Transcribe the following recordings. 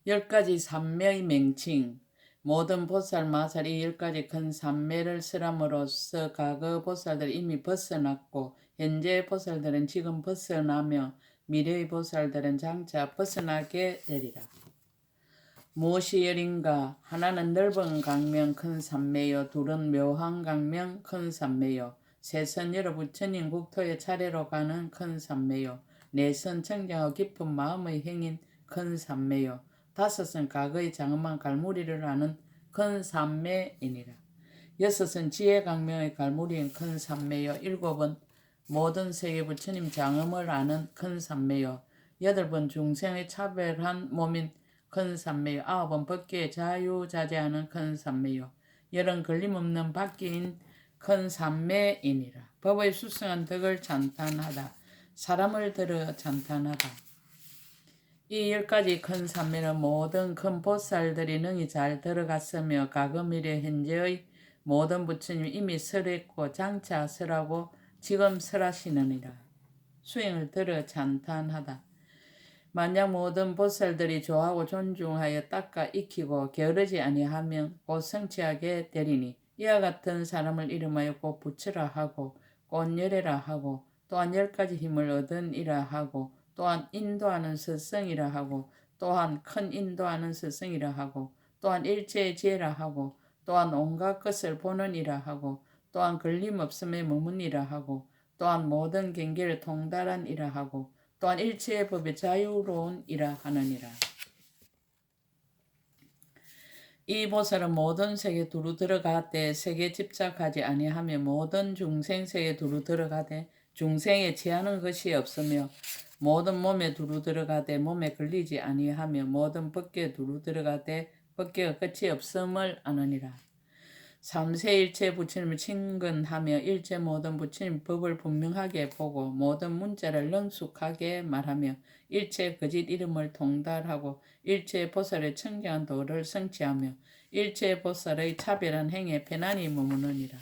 10가지 산매의 명칭. 모든 보살 마살이 10가지 큰 산매를 설함으로써 과거 보살들이 이미 벗어났고 현재 보살들은 지금 벗어나며 미래의 보살들은 장차 벗어나게 되리라. 무엇이 열인가? 하나는 넓은 강명 큰 산매요, 둘은 묘한 강명 큰 산매요, 셋은 여러 부처님 국토의 차례로 가는 큰 산매요, 넷은 청정하고 깊은 마음의 행인 큰 산매요, 다섯은 과거의 장엄한 갈무리를 아는 큰 산매이니라. 여섯은 지혜 강명의 갈무리인 큰 산매요, 일곱은 모든 세계 부처님 장엄을 아는 큰 산매요, 여덟은 중생의 차별한 몸인 큰 산매요, 아홉은 법계의 자유자재하는 큰 산매요, 열은 걸림없는 바뀌인 큰 산매이니라. 법의 수승한 덕을 찬탄하다. 사람을 들어 찬탄하다. 이 10가지 큰 산매는 모든 큰 보살들이 능히 잘 들어갔으며 과거 미래 현재의 모든 부처님 이미 설했고 장차 설하고 지금 설하시느니라. 수행을 들어 찬탄하다. 만약 모든 보살들이 좋아하고 존중하여 닦아 익히고 게으르지 아니하면 곧 성취하게 되리니 이와 같은 사람을 이름하여 곧 부처라 하고 곧 열애라 하고 또한 10가지 힘을 얻은이라 하고 또한 인도하는 스승이라 하고 또한 큰 인도하는 스승이라 하고 또한 일체의 지혜라 하고 또한 온갖 것을 보는 이라 하고 또한 걸림없음에 머문이라 하고 또한 모든 경계를 통달한 이라 하고 또한 일체의 법에 자유로운 이라 하느니라. 이 보살은 모든 세계 두루 들어가되 세계 집착하지 아니하며 모든 중생 세계 두루 들어가되 중생에 취하는 것이 없으며 모든 몸에 두루 들어가되 몸에 걸리지 아니하며 모든 법계에 두루 들어가되 법계가 끝이 없음을 아느니라. 삼세일체 부처님을 친근하며 일체 모든 부처님 법을 분명하게 보고 모든 문자를 능숙하게 말하며 일체 거짓 이름을 통달하고 일체 보살의 청정한 도를 성취하며 일체 보살의 차별한 행에 편안히 머무느니라.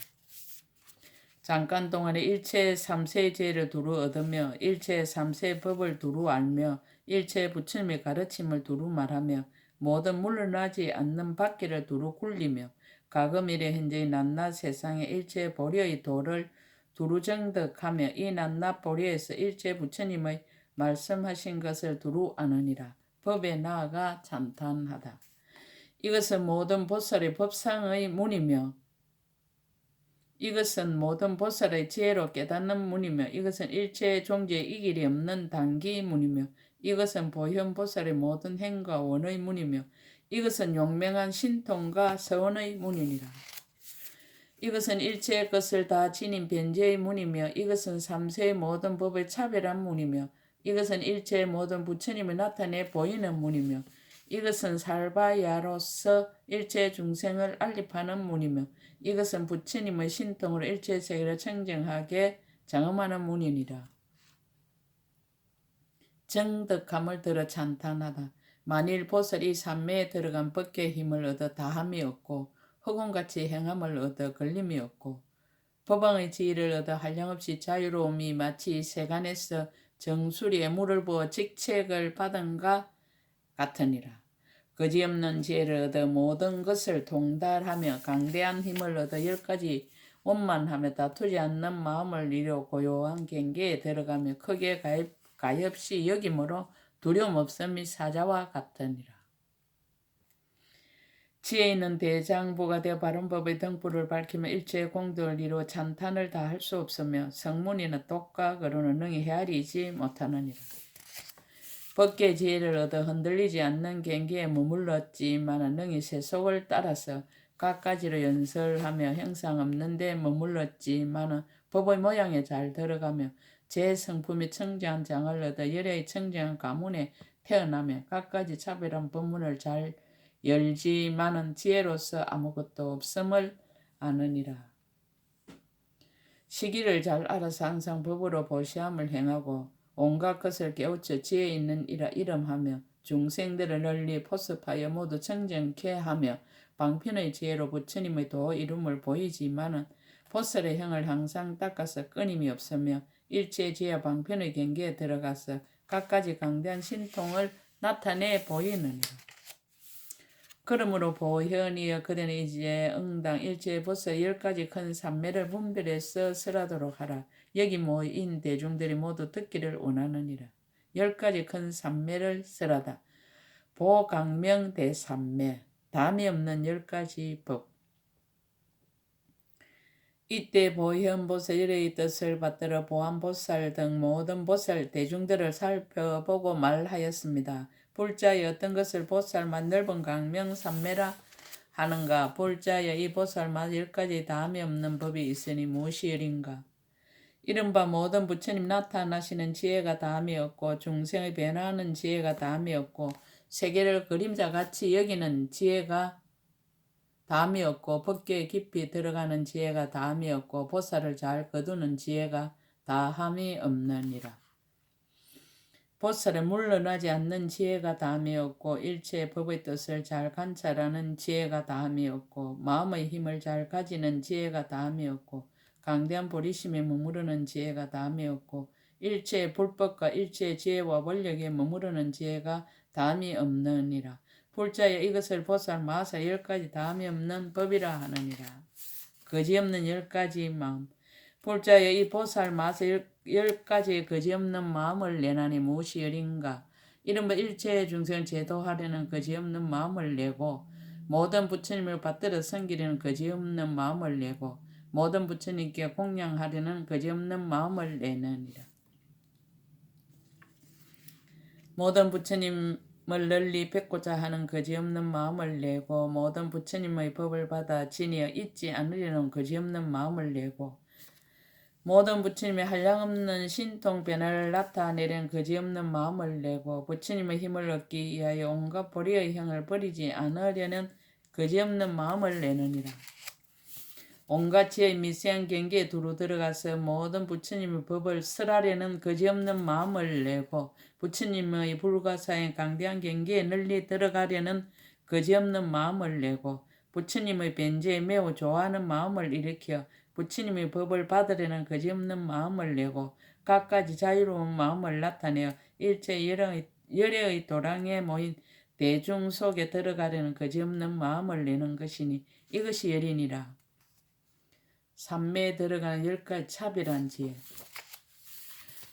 잠깐 동안에 일체 삼세의 지혜를 두루 얻으며 일체 삼세의 법을 두루 알며 일체 부처님의 가르침을 두루 말하며 모든 물러나지 않는 바퀴를 두루 굴리며 과거 미래 현재의 낱낱 세상의 일체 보리의 도를 두루 정득하며 이 낱낱 보리에서 일체 부처님의 말씀하신 것을 두루 아느니라. 법에 나아가 찬탄하다. 이것은 모든 보살의 법상의 문이며 이것은 모든 보살의 지혜로 깨닫는 문이며 이것은 일체의 종지에 이길이 없는 단기 문이며 이것은 보현 보살의 모든 행과 원의 문이며 이것은 용맹한 신통과 서원의 문이니라. 이것은 일체의 것을 다 지닌 변제의 문이며 이것은 삼세의 모든 법의 차별한 문이며 이것은 일체의 모든 부처님을 나타내 보이는 문이며 이것은 살바야로서 일체 중생을 알립하는 문이며 이것은 부처님의 신통으로 일체 세계를 청정하게 장엄하는 문이니라. 정득함을 들어 찬탄하다. 만일 보살이 삼매에 들어간 법계의 힘을 얻어 다함이 없고 허공같이 행함을 얻어 걸림이 없고 법왕의 지혜를 얻어 한량없이 자유로움이 마치 세간에서 정수리에 물을 부어 직책을 받은가 같으니라. 거지없는 지혜를 얻어 모든 것을 통달하며 강대한 힘을 얻어 10가지 원만하며 다투지 않는 마음을 이루어 고요한 경계에 들어가며 크게 가엾이 여김으로 두려움 없음이 사자와 같으니라. 지혜 있는 대장부가 되어 바른 법의 등불을 밝히며 일체의 공덕을 이루어 찬탄을 다 할 수 없으며 성문이나 독각으로는 능히 헤아리지 못하느니라. 법계 지혜를 얻어 흔들리지 않는 경계에 머물렀지만 능히 세속을 따라서 갖가지로 연설하며 형상 없는 데 머물렀지만 법의 모양에 잘 들어가며 제 성품이 청정한 장을 얻어 열애의 청정한 가문에 태어나며 갖가지 차별한 법문을 잘 열지만은 지혜로서 아무것도 없음을 아느니라. 시기를 잘 알아서 항상 법으로 보시함을 행하고 온갖 것을 깨우쳐 지혜 있는 이라 이름하며 중생들을 널리 포섭하여 모두 청정케 하며 방편의 지혜로 부처님의 도 이름을 보이지만은 보살의 형을 항상 닦아서 끊임이 없으며 일체 지혜와 방편의 경계에 들어가서 갖가지 강대한 신통을 나타내 보이느니라. 그러므로 보현이여 그대는 이제 응당 일체의 보살 10가지 큰 산매를 분별해서 설하도록 하라. 여기 모인 대중들이 모두 듣기를 원하느니라. 10가지 큰 산매를 설하다. 보강명 대산매 담이 없는 10가지 법. 이때 보현보살 일의 뜻을 받들어 보안보살 등 모든 보살 대중들을 살펴보고 말하였습니다. 불자의 어떤 것을 보살만 넓은 강명 산매라 하는가? 불자의 이 보살만 10가지 담이 없는 법이 있으니 무엇이 열인가? 이른바 모든 부처님 나타나시는 지혜가 담이 없고 중생의 변화하는 지혜가 담이 없고 세계를 그림자같이 여기는 지혜가 담이 없고 법계에 깊이 들어가는 지혜가 담이 없고 보살을 잘 거두는 지혜가 다함이 없느니라. 보살에 물러나지 않는 지혜가 담이 없고 일체의 법의 뜻을 잘 관찰하는 지혜가 담이 없고 마음의 힘을 잘 가지는 지혜가 담이 없고 강대한 보리심에 머무르는 지혜가 담이 없고 일체의 불법과 일체의 지혜와 원력에 머무르는 지혜가 담이 없느니라. 불자여 이것을 보살 마사 10가지 담이 없는 법이라 하느니라. 거지없는 10가지 마음. 불자여 이 보살 마사 10가지의 거지없는 마음을 내나니 무엇이 열인가? 이른바 일체의 중생을 제도하려는 거지없는 마음을 내고 모든 부처님을 받들어 섬기려는 거지없는 마음을 내고 모든 부처님께 공양하려는 거지없는 마음을 내느니라. 모든 부처님을 널리 뵙고자 하는 거지없는 마음을 내고 모든 부처님의 법을 받아 지니어 잊지 않으려는 거지없는 마음을 내고 모든 부처님의 한량없는 신통 변화를 나타내려는 거지없는 마음을 내고 부처님의 힘을 얻기 위하여 온갖 보리의 형을 버리지 않으려는 거지없는 마음을 내느니라. 온갖 지혜의 미세한 경계에 두루 들어가서 모든 부처님의 법을 설하려는 거지없는 마음을 내고 부처님의 불가사의 강대한 경계에 널리 들어가려는 거지없는 마음을 내고 부처님의 변제에 매우 좋아하는 마음을 일으켜 부처님의 법을 받으려는 거지없는 마음을 내고 갖가지 자유로운 마음을 나타내어 일체 열애의 도량에 모인 대중 속에 들어가려는 거지없는 마음을 내는 것이니 이것이 열이니라. 산매에 들어가는 10가지 차별한 지혜.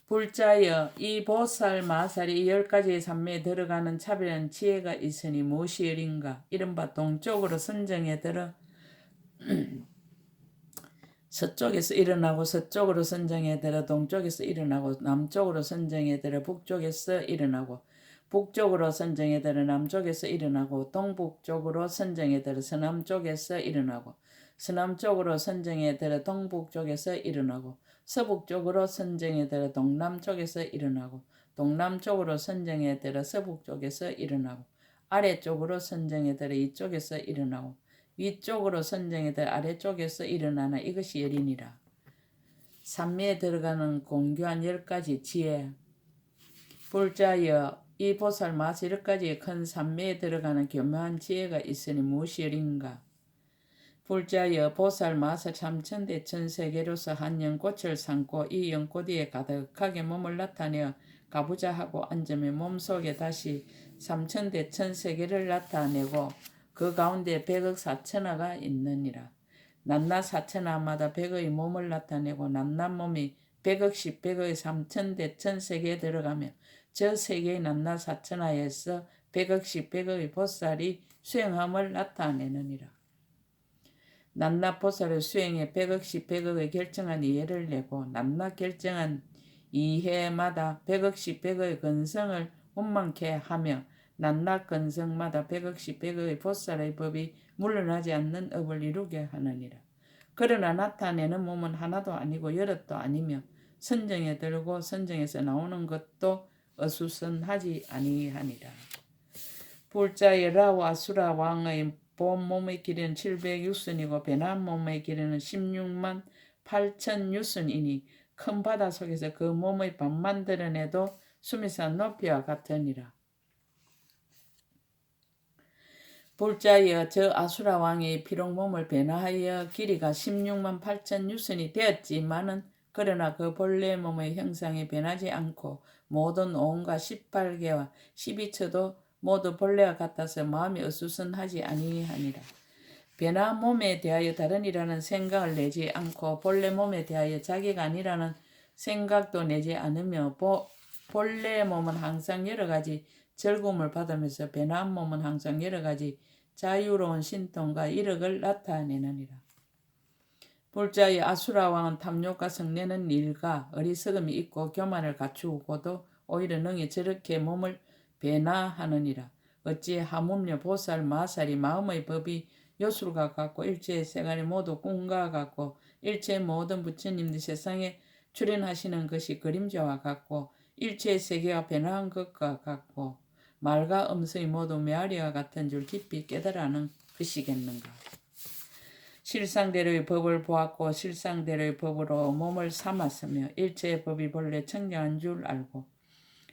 불자여 이 보살 마살이 이 10가지의 산매에 들어가는 차별한 지혜가 있으니 무엇이 열인가? 이른바 동쪽으로 선정에 들어 서쪽에서 일어나고 서쪽으로 선정에 들어 동쪽에서 일어나고 남쪽으로 선정에 들어 북쪽에서 일어나고 북쪽으로 선정에 들어 남쪽에서 일어나고 동북쪽으로 선정에 들어 서남쪽에서 일어나고 서남쪽으로 선정에 들어 동북쪽에서 일어나고 서북쪽으로 선정에 들어 동남쪽에서 일어나고 동남쪽으로 선정에 들어 서북쪽에서 일어나고 아래쪽으로 선정에 들어 이쪽에서 일어나고 위쪽으로 선정에 들어 아래쪽에서 일어나나 이것이 열이니라. 산매에 들어가는 공교한 10가지 지혜. 불자여 이 보살 마사 10가지의 큰 산매에 들어가는 교묘한 지혜가 있으니 무엇이 열인가? 불자여 보살 마사 참천대천세계로서 한 연꽃을 삼고 이 연꽃 위에 가득하게 몸을 나타내어 가부좌 하고 앉으며 몸속에 다시 삼천대천세계를 나타내고 그 가운데 100억 사천하가 있느니라. 낱낱 사천하마다 100의 몸을 나타내고 낱낱 몸이 100억씩 100의 삼천대천세계에 들어가며 저 세계의 낱낱 사천하에서 100억씩 100의 보살이 수행함을 나타내느니라. 낱낱 보살의 수행에 100억씩 100억의 결정한 이해를 내고 낱낱 결정한 이해마다 100억씩 100억의 근성을 원만케 하며 낱낱 근성마다 100억씩 100억의 보살의 법이 물러나지 않는 업을 이루게 하느니라. 그러나 나타내는 몸은 하나도 아니고 여럿도 아니며 선정에 들고 선정에서 나오는 것도 어수선하지 아니하니라. 불자의 라와 아수라 왕의 본 몸의 길이는 700유순이고 변한 몸의 길이는 16만 8천 유순이니 큰 바다 속에서 그 몸의 반만 드러내도 수미산 높이와 같으니라. 불자여 저 아수라 왕이 비록 몸을 변화하여 길이가 16만 8천 유순이 되었지만은 그러나 그 본래 몸의 형상이 변하지 않고 모든 온갖 18개와 12처도 모두 본래와 같아서 마음이 어수선하지 아니하니라. 배나 몸에 대하여 다른 이라는 생각을 내지 않고 본래 몸에 대하여 자기가 아니라는 생각도 내지 않으며 본래 몸은 항상 여러 가지 즐거움을 받으면서 배나 몸은 항상 여러 가지 자유로운 신통과 이력을 나타내느니라. 불자의 아수라 왕은 탐욕과 성내는 일과 어리석음이 있고 교만을 갖추고도 오히려 능히 저렇게 몸을 배나하느니라. 어찌 하물며 보살 마살이 마음의 법이 요술과 같고 일체의 세간이 모두 꿈과 같고 일체의 모든 부처님들 세상에 출현하시는 것이 그림자와 같고 일체의 세계가 변화한 것과 같고 말과 음성이 모두 메아리와 같은 줄 깊이 깨달아는 것이겠는가. 실상대로의 법을 보았고 실상대로의 법으로 몸을 삼았으며 일체의 법이 본래 청정한 줄 알고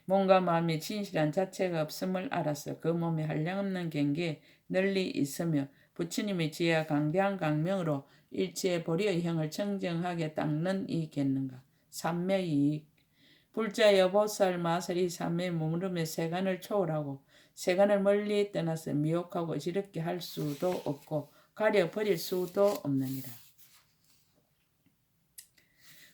몸과 마음이 진실한 자체가 없음을 알아서 그 몸에 한량없는 경계에 널리 있으며 부처님의 지혜와 강대한 강명으로 일체의 보리의 형을 청정하게 닦는 이겠는가. 삼매이익. 불자여 보살 마살이 삼매에 머무르며 세간을 초월하고 세간을 멀리 떠나서 미혹하고 어지럽게 할 수도 없고 가려 버릴 수도 없느니라.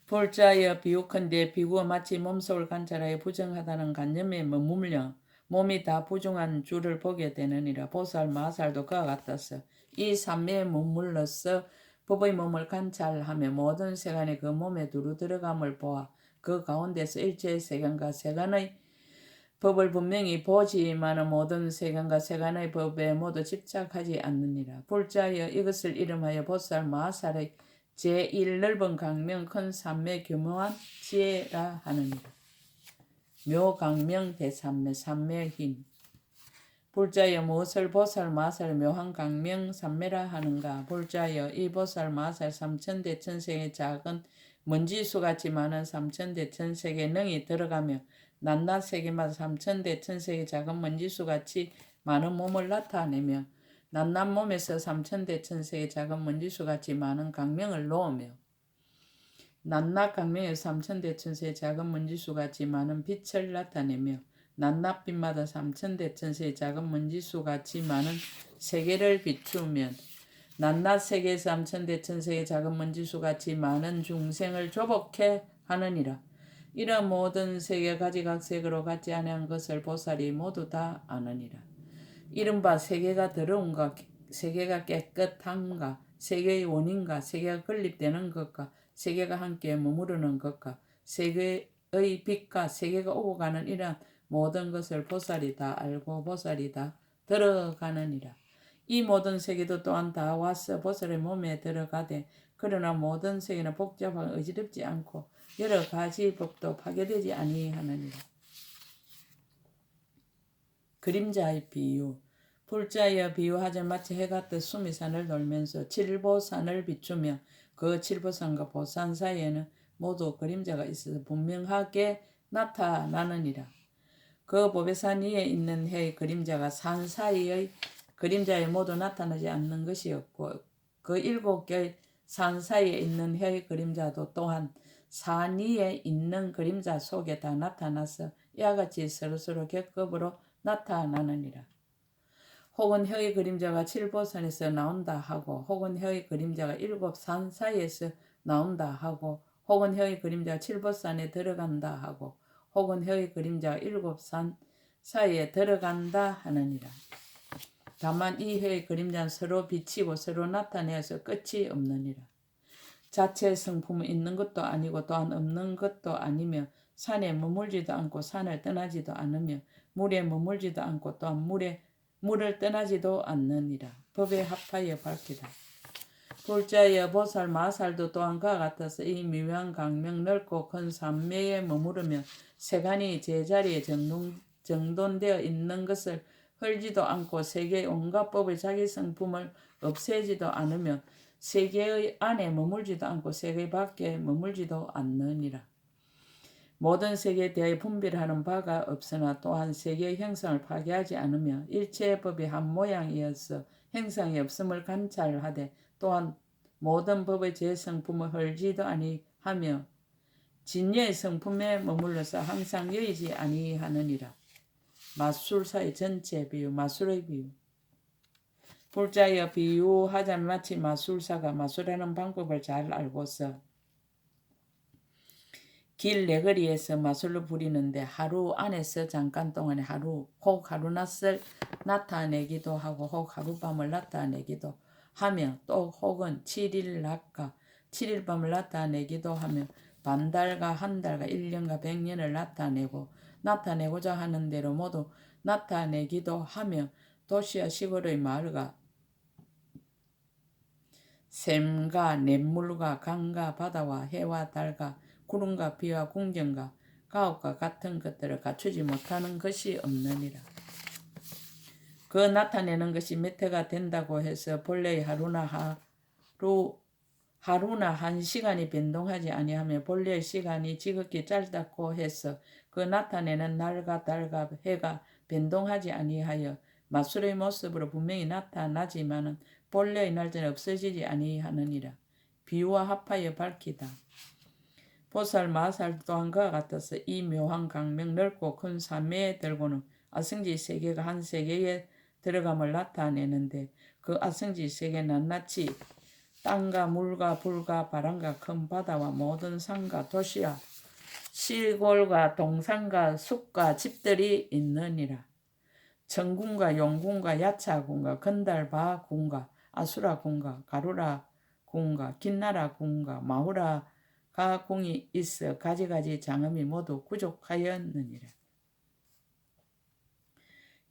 볼자여 비유컨대 비구와 마치 몸속을 관찰하여 부정하다는 관념에 머물려 몸이 다 부정한 줄을 보게 되느니라. 보살 마살도 그와 같아서 이 삼매에 머물러서 법의 몸을 관찰하며 모든 세간이 그 몸에 두루 들어감을 보아 그 가운데서 일체의 세간과 세간의 법을 분명히 보지만은 모든 세간과 세간의 법에 모두 집착하지 않느니라. 불자여 이것을 이름하여 보살 마살의 제1 넓은 강명 큰 삼매 교묘한 지혜라 하느니라. 묘강명 대삼매 삼매의 힘. 불자여 무엇을 보살 마살 묘한 강명 삼매라 하는가. 불자여 이 보살 마살 삼천대천세의 작은 먼지수같이 많은 삼천대천세에 능히 들어가며 낱낱 세계마다 삼천대천세의 작은 먼지수같이 많은 몸을 나타내며 낱낱 몸에서 삼천대천세의 작은 먼지수같이 많은 강명을 놓으며 낱낱 강명에서 삼천대천세의 작은 먼지수같이 많은 빛을 나타내며 낱낱 빛마다 삼천대천세의 작은 먼지수같이 많은 세계를 비추면 낱낱 세계에서 삼천대천세의 작은 먼지수같이 많은 중생을 조복해 하느니라. 이런 모든 세계 가지각색으로 같지 아니한 것을 보살이 모두 다 아느니라. 이른바 세계가 더러운가, 세계가 깨끗한가, 세계의 원인가, 세계가 건립되는 것과 세계가 함께 머무르는 것과 세계의 빛과 세계가 오고 가는 이런 모든 것을 보살이 다 알고 보살이 다 들어가느니라. 이 모든 세계도 또한 다 와서 보살의 몸에 들어가되 그러나 모든 세계는 복잡하고 어지럽지 않고 여러 가지 법도 파괴되지 아니하느니라. 그림자의 비유. 불자여 비유하자 마치 해가 떠 수미산을 돌면서 칠보산을 비추며 그 칠보산과 보산 사이에는 모두 그림자가 있어서 분명하게 나타나느니라. 그 보배산 위에 있는 해의 그림자가 산 사이의 그림자에 모두 나타나지 않는 것이었고 그 7개의 산 사이에 있는 해의 그림자도 또한 산 위에 있는 그림자 속에 다 나타나서 이와 같이 서로서로 겹겹으로 나타나느니라. 혹은 혀의 그림자가 칠보산에서 나온다 하고 혹은 혀의 그림자가 7산 사이에서 나온다 하고 혹은 혀의 그림자가 칠보산에 들어간다 하고 혹은 혀의 그림자가 7산 사이에 들어간다 하느니라. 다만 이 혀의 그림자는 서로 비치고 서로 나타내어서 끝이 없느니라. 자체 성품은 있는 것도 아니고 또한 없는 것도 아니며 산에 머물지도 않고 산을 떠나지도 않으며 물에 머물지도 않고 또한 물을 떠나지도 않느니라. 법에 합하여 밝히다. 불자여 보살 마살도 또한 그와 같아서 이 미묘한 강명 넓고 큰 삼매에 머무르며 세간이 제자리에 정돈되어 있는 것을 헐지도 않고 세계의 온갖 법의 자기 성품을 없애지도 않으며 세계의 안에 머물지도 않고 세계 밖에 머물지도 않느니라. 모든 세계에 대하여 분별하는 바가 없으나 또한 세계의 형상을 파괴하지 않으며 일체의 법이 한 모양이어서 형상이 없음을 관찰하되 또한 모든 법의 제 성품을 헐지도 아니하며 진여의 성품에 머물러서 항상 여의지 아니하느니라. 마술사의 전체 비유, 마술의 비유. 불자여 비유하자면 마치 마술사가 마술하는 방법을 잘 알고서 길 내거리에서 마술로 부리는데 하루 안에서 잠깐 동안에 혹 하루낮을 나타내기도 하고 혹 하룻밤을 나타내기도 하며 또 혹은 7일 낮과 7일 밤을 나타내기도 하며 반달과 한 달과 1년과 100년을 나타내고자 하는 대로 모두 나타내기도 하며 도시와 시골의 마을과 샘과 냇물과 강과 바다와 해와 달과 구름과 비와 궁전과 가옥과 같은 것들을 갖추지 못하는 것이 없느니라. 그 나타내는 것이 몇 해가 된다고 해서 본래의 하루나 한 시간이 변동하지 아니하며 본래의 시간이 지극히 짧다고 해서 그 나타내는 날과 달과 해가 변동하지 아니하여 마술의 모습으로 분명히 나타나지만은 본래의 날짜는 없어지지 아니하느니라. 비유와 합하여 밝히다. 보살 마살 또한 그와 같아서 이 묘한 강명 넓고 큰 삼매에 들고는 아승지 세계가 한 세계에 들어감을 나타내는데 그 아승지 세계 낱낱이 땅과 물과 불과 바람과 큰 바다와 모든 산과 도시와 시골과 동산과 숲과 집들이 있느니라. 정군과 용군과 야차군과 건달바 군과 아수라 군과 가루라 군과 긴나라 군과 마후라가 궁이 있어 가지가지 장엄이 모두 구족하였느니라.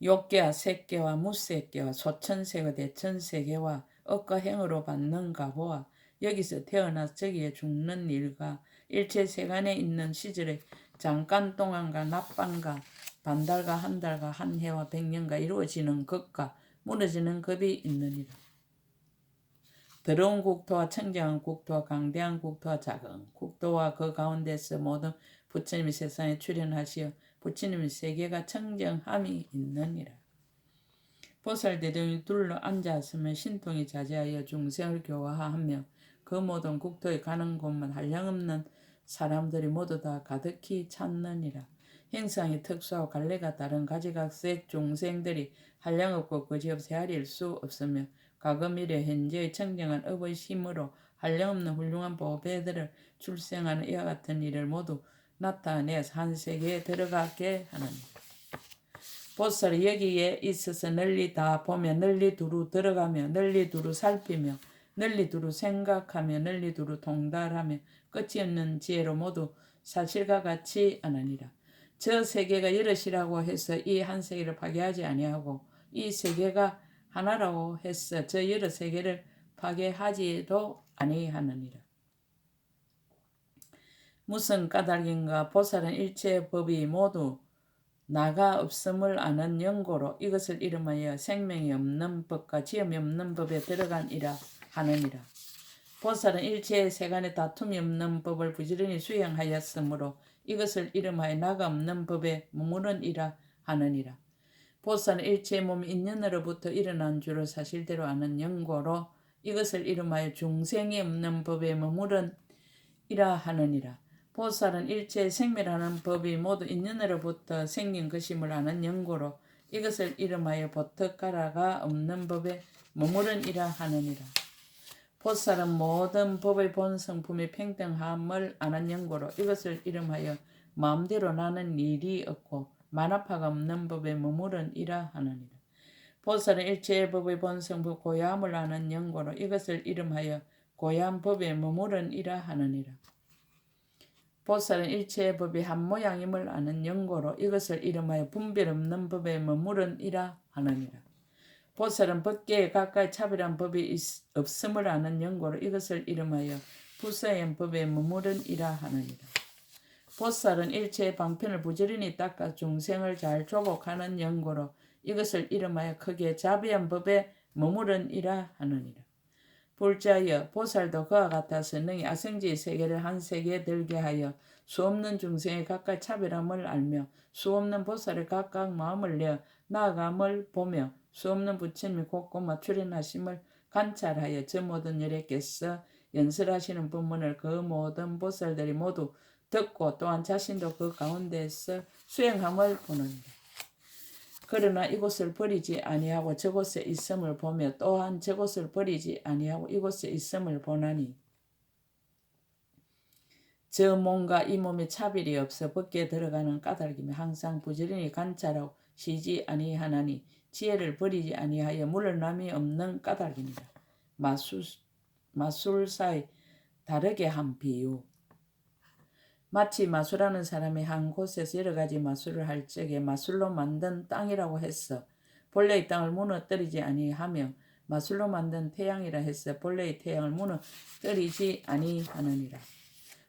욕계와 색계와 무색계와 소천세계 대천세계와 억가행으로 받는 가보와 여기서 태어나 저기에 죽는 일과 일체 세간에 있는 시절에 잠깐 동안과 낮밤과 반달과 한 달과 한 해와 100년과 이루어지는 것과 무너지는 겁이 있느니라. 더러운 국토와 청정한 국토와 강대한 국토와 작은 국토와 그 가운데서 모든 부처님이 세상에 출현하시어 부처님의 세계가 청정함이 있느니라. 보살대중이 둘러 앉았으면 신통이 자제하여 중생을 교화하며 그 모든 국토에 가는 곳만 한량없는 사람들이 모두 다 가득히 찾느니라. 행상이 특수하고 갈래가 다른 가지각색 중생들이 한량없고 그지없이 헤아릴 수 없으며 과거 미래 현재의 청정한 업의 힘으로 한량없는 훌륭한 보배들을 출생하는 이와 같은 일을 모두 나타내서 한 세계에 들어가게 하느니라. 보살이 여기에 있어서 널리 다 보며 널리 두루 들어가며 널리 두루 살피며 널리 두루 생각하며 널리 두루 통달하며 끝이 없는 지혜로 모두 사실과 같이 하느니라. 저 세계가 여럿이라고 해서 이 한 세계를 파괴하지 아니하고 이 세계가 하나라고 해서 저 여러 세계를 파괴하지도 아니하느니라. 무슨 까닭인가 보살은 일체의 법이 모두 나가 없음을 아는 연고로 이것을 이름하여 생명이 없는 법과 지음이 없는 법에 들어간이라 하느니라. 보살은 일체의 세간에 다툼이 없는 법을 부지런히 수행하였으므로 이것을 이름하여 나가 없는 법에 머무른이라 하느니라. 보살은 일체의 몸이 인연으로부터 일어난 줄을 사실대로 아는 연고로 이것을 이름하여 중생이 없는 법에 머무른이라 하느니라. 보살은 일체의 생멸하는 법이 모두 인연으로부터 생긴 것임을 아는 연고로 이것을 이름하여 보특가라가 없는 법에 머무른이라 하느니라. 보살은 모든 법의 본성품이 평등함을 아는 연고로 이것을 이름하여 마음대로 나는 일이 없고 만화파가 없는 법에 머무른이라 하느니라. 보살은 일체의 법의 본성품 고야함을 아는 연고로 이것을 이름하여 고야한 법에 머무른이라 하느니라. 보살은 일체의 법이 한 모양임을 아는 연고로 이것을 이름하여 분별 없는 법에 머무른이라 하느니라. 보살은 법계에 가까이 차별한 법이 없음을 아는 연고로 이것을 이름하여 부서연 법에 머무른이라 하느니라. 보살은 일체의 방편을 부지런히 닦아 중생을 잘 조복하는 연고로 이것을 이름하여 크게 자비한 법에 머무른이라 하느니라. 불자여 보살도 그와 같아서 능히 아성지의 세계를 한 세계에 들게 하여 수없는 중생의 각각 차별함을 알며 수없는 보살의 각각 마음을 내어 나아감을 보며 수없는 부처님이 곳곳마 출현하심을 관찰하여 저 모든 열애께서 연설하시는 법문을 그 모든 보살들이 모두 듣고 또한 자신도 그 가운데서 수행함을 보느니라. 그러나 이곳을 버리지 아니하고 저곳에 있음을 보며 또한 저곳을 버리지 아니하고 이곳에 있음을 보나니 저 몸과 이 몸에 차별이 없어 벗게 들어가는 까닭이며 항상 부지런히 관찰하고 쉬지 아니하나니 지혜를 버리지 아니하여 물러남이 없는 까닭입니다. 마술사의 다르게 한 비유. 마치 마술하는 사람이 한 곳에서 여러 가지 마술을 할 적에 마술로 만든 땅이라고 해서 본래의 땅을 무너뜨리지 아니하며 마술로 만든 태양이라 해서 본래의 태양을 무너뜨리지 아니하느니라.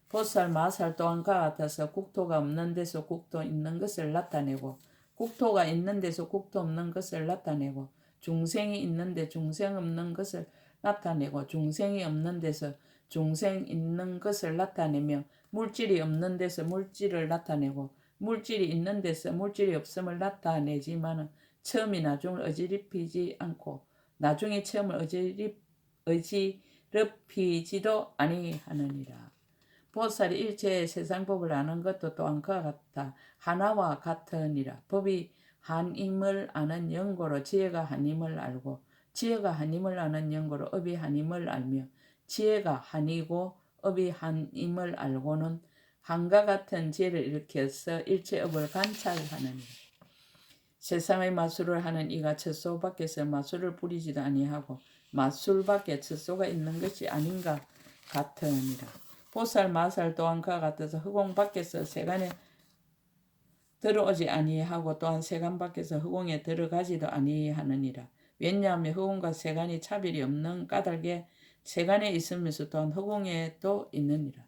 보살 마살 또한 그와 같아서 국토가 없는 데서 국토 있는 것을 나타내고 국토가 있는 데서 국토 없는 것을 나타내고 중생이 있는데 중생 없는 것을 나타내고 중생이 없는 데서 중생 있는 것을 나타내며 물질이 없는 데서 물질을 나타내고 물질이 있는 데서 물질이 없음을 나타내지만 처음이 나중을 어지럽히지 않고 나중이 처음을 어지럽히지도 아니하느니라. 보살이 일체의 세상법을 아는 것도 또한 그와 같다. 하나와 같으니라. 법이 한임을 아는 연고로 지혜가 한임을 알고 지혜가 한임을 아는 연고로 업이 한임을 알며 지혜가 한이고 업이 한임을 알고는 한과 같은 지혜를 일으켜서 일체업을 관찰하느니라. 세상의 마술을 하는 이가 첫소 밖에서 마술을 부리지도 아니하고 마술 밖에 첫 소가 있는 것이 아닌가 같으니라. 보살 마살 또한 그와 같아서 흑공 밖에서 세간에 들어오지 아니하고 또한 세간 밖에서 흑공에 들어가지도 아니하느니라. 왜냐하면 흑공과 세간이 차별이 없는 까닭에 세간에 있으면서 또한 흑공에도 있느니라.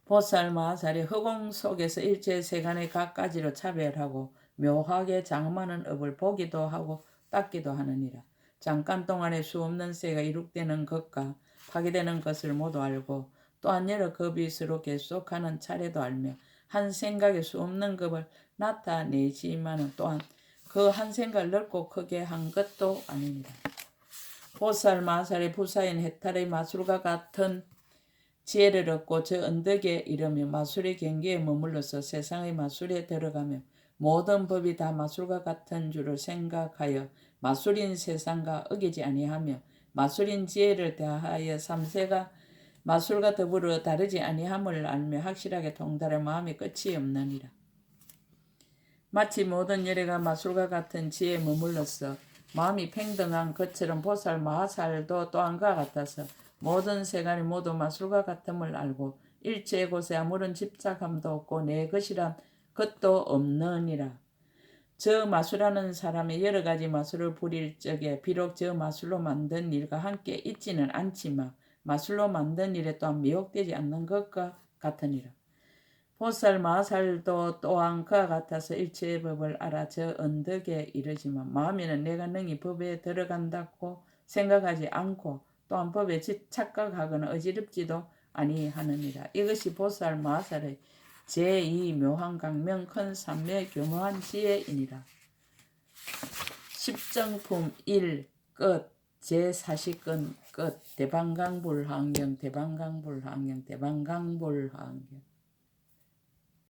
보살 마살이 흑공 속에서 일체 세간의 각가지로 차별하고 묘하게 장엄하는 업을 보기도 하고 닦기도 하느니라. 잠깐 동안에 수없는 세가 이룩되는 것과 파괴되는 것을 모두 알고 또한 여러 급이 서로 계속하는 차례도 알며 한 생각에 수없는 급을 나타내지만 또한 그 한 생각을 넓고 크게 한 것도 아닙니다. 보살 마살의 부사인 해탈의 마술과 같은 지혜를 얻고 저 언덕에 이르며 마술의 경계에 머물러서 세상의 마술에 들어가며 모든 법이 다 마술과 같은 줄을 생각하여 마술인 세상과 어기지 아니하며 마술인 지혜를 다하여 삼세가 마술과 더불어 다르지 아니함을 알며 확실하게 통달할 마음이 끝이 없느니라. 마치 모든 열애가 마술과 같은 지혜에 머물러서 마음이 평등한 것처럼 보살 마살도 또한 그와 같아서 모든 세간이 모두 마술과 같음을 알고 일체의 곳에 아무런 집착함도 없고 내 것이란 것도 없느니라. 저 마술하는 사람의 여러 가지 마술을 부릴 적에 비록 저 마술로 만든 일과 함께 있지는 않지만 마술로 만든 일에 또한 미혹되지 않는 것과 같으니라. 보살 마살도 또한 그와 같아서 일체의 법을 알아 저 언덕에 이르지만 마음에는 내가 능히 법에 들어간다고 생각하지 않고 또한 법에 착각하거나 어지럽지도 아니하느니라. 이것이 보살 마살의 제2 묘한 강명 큰 삼매 교묘한 지혜이니라. 십정품 1 끝. 제40권 끝. 대방강불환경 대방강불환경 대방강불환경